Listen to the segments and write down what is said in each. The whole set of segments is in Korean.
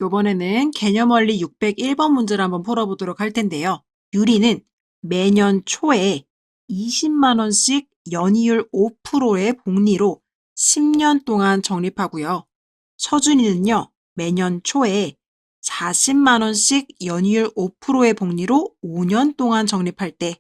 이번에는 개념원리 601번 문제를 한번 풀어보도록 할 텐데요. 유리는 매년 초에 20만 원씩 연이율 5%의 복리로 10년 동안 적립하고요. 서준이는요, 매년 초에 40만 원씩 연이율 5%의 복리로 5년 동안 적립할 때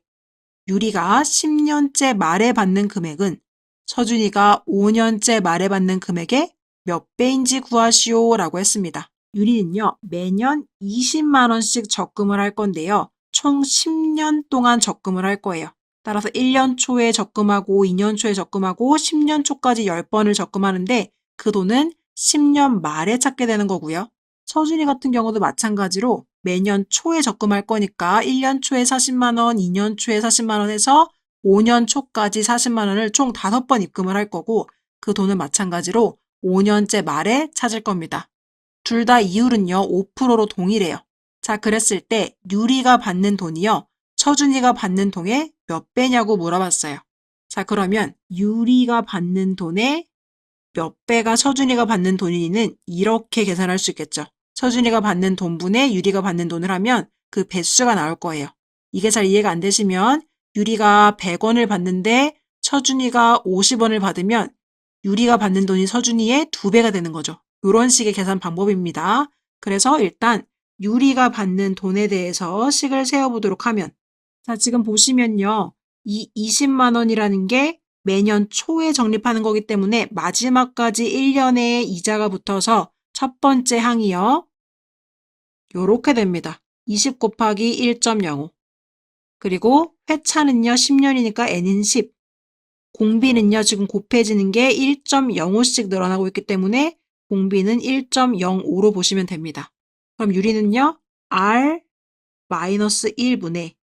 유리가 10년째 말에 받는 금액은 서준이가 5년째 말에 받는 금액의 몇 배인지 구하시오 라고 했습니다. 유리는요, 매년 20만 원씩 적금을 할 건데요. 총 10년 동안 적금을 할 거예요. 따라서 1년 초에 적금하고 2년 초에 적금하고 10년 초까지 10번을 적금하는데 그 돈은 10년 말에 찾게 되는 거고요. 서준이 같은 경우도 마찬가지로 매년 초에 적금할 거니까 1년 초에 40만 원, 2년 초에 40만 원 해서 5년 초까지 40만 원을 총 5번 입금을 할 거고 그 돈은 마찬가지로 5년째 말에 찾을 겁니다. 둘 다 이율은요, 5%로 동일해요. 자, 그랬을 때 유리가 받는 돈이요, 서준이가 받는 돈의 몇 배냐고 물어봤어요. 자, 그러면 유리가 받는 돈의 몇 배가 서준이가 받는 돈이는 이렇게 계산할 수 있겠죠. 서준이가 받는 돈분의 유리가 받는 돈을 하면 그 배수가 나올 거예요. 이게 잘 이해가 안 되시면 유리가 100원을 받는데 서준이가 50원을 받으면 유리가 받는 돈이 서준이의 2배가 되는 거죠. 이런 식의 계산 방법입니다. 그래서 일단 유리가 받는 돈에 대해서 식을 세워보도록 하면, 자, 지금 보시면요. 이 20만 원이라는 게 매년 초에 적립하는 거기 때문에 마지막까지 1년에 이자가 붙어서 첫 번째 항이요. 요렇게 됩니다. 20 곱하기 1.05. 그리고 회차는요. 10년이니까 n은 10. 공비는요. 지금 곱해지는 게 1.05씩 늘어나고 있기 때문에 공비는 1.05로 보시면 됩니다. 그럼 유리는요. R-1분의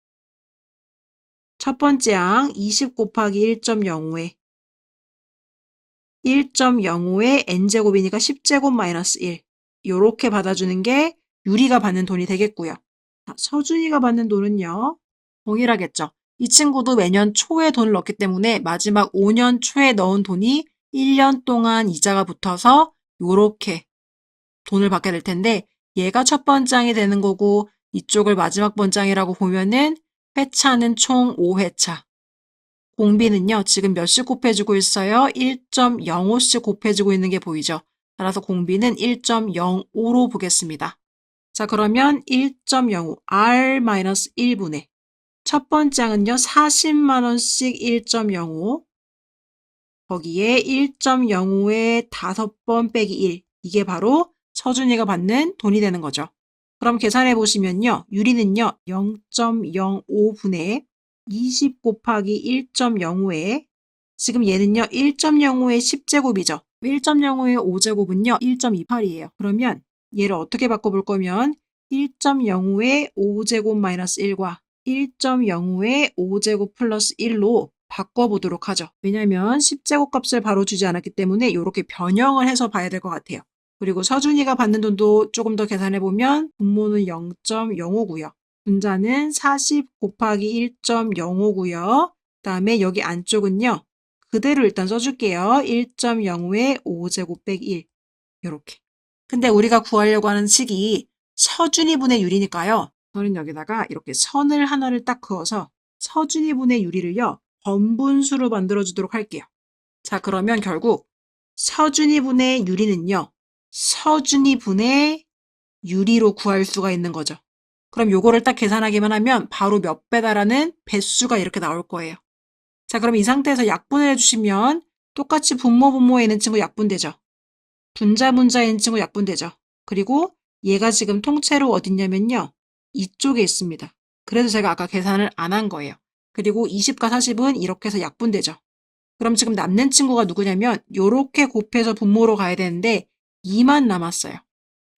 첫 번째 항 20 곱하기 1.05에 1.05의 n제곱이니까 10제곱 마이너스 1. 요렇게 받아주는 게 유리가 받는 돈이 되겠고요. 서준이가 받는 돈은요. 동일하겠죠. 이 친구도 매년 초에 돈을 넣기 때문에 마지막 5년 초에 넣은 돈이 1년 동안 이자가 붙어서 요렇게 돈을 받게 될 텐데 얘가 첫 번장이 되는 거고 이쪽을 마지막 번장이라고 보면은 회차는 총 5회차. 공비는요, 지금 몇씩 곱해주고 있어요? 1.05씩 곱해주고 있는 게 보이죠? 따라서 공비는 1.05로 보겠습니다. 자, 그러면 1.05, R-1분의 첫 번째 항은요, 40만 원씩 1.05, 거기에 1.05에 5번 빼기 1, 이게 바로 서준이가 받는 돈이 되는 거죠. 그럼 계산해 보시면요, 유리는요, 0.05분의 20 곱하기 1.05에 지금 얘는요, 1.05의 10제곱이죠. 1.05의 5제곱은요, 1.28이에요. 그러면 얘를 어떻게 바꿔볼 거면 1.05의 5제곱 마이너스 1과 1.05의 5제곱 플러스 1로 바꿔보도록 하죠. 왜냐면 10제곱 값을 바로 주지 않았기 때문에 이렇게 변형을 해서 봐야 될 것 같아요. 그리고 서준이가 받는 돈도 조금 더 계산해보면 분모는 0.05고요. 분자는 40 곱하기 1.05고요. 그 다음에 여기 안쪽은요. 그대로 일단 써줄게요. 1.05에 5제곱 빼기 1. 이렇게. 근데 우리가 구하려고 하는 식이 서준이분의 유리니까요. 저는 여기다가 이렇게 선을 하나를 딱 그어서 서준이분의 유리를요. 번분수로 만들어주도록 할게요. 자, 그러면 결국 서준이분의 유리는요. 서준이분의 유리로 구할 수가 있는 거죠. 그럼 요거를 딱 계산하기만 하면 바로 몇 배다라는 배수가 이렇게 나올 거예요. 자, 그럼 이 상태에서 약분을 해주시면 똑같이 분모에 있는 친구 약분되죠. 분자에 있는 친구 약분되죠. 그리고 얘가 지금 통째로 어딨냐면요. 이쪽에 있습니다. 그래서 제가 아까 계산을 안 한 거예요. 그리고 20과 40은 이렇게 해서 약분되죠. 그럼 지금 남는 친구가 누구냐면 요렇게 곱해서 분모로 가야 되는데 2만 남았어요.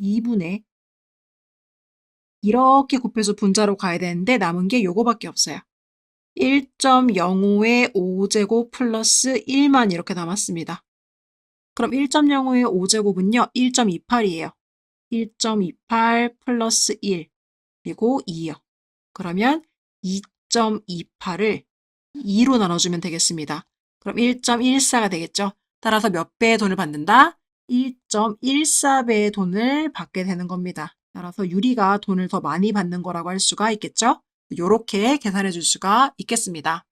2분의 이렇게 곱해서 분자로 가야 되는데 남은 게 요거밖에 없어요. 1.05의 5제곱 플러스 1만 이렇게 남았습니다. 그럼 1.05의 5제곱은요. 1.28이에요. 1.28 플러스 1 그리고 2요. 그러면 2.28을 2로 나눠주면 되겠습니다. 그럼 1.14가 되겠죠. 따라서 몇 배의 돈을 받는다? 1.14배의 돈을 받게 되는 겁니다. 따라서 유리가 돈을 더 많이 받는 거라고 할 수가 있겠죠? 이렇게 계산해 줄 수가 있겠습니다.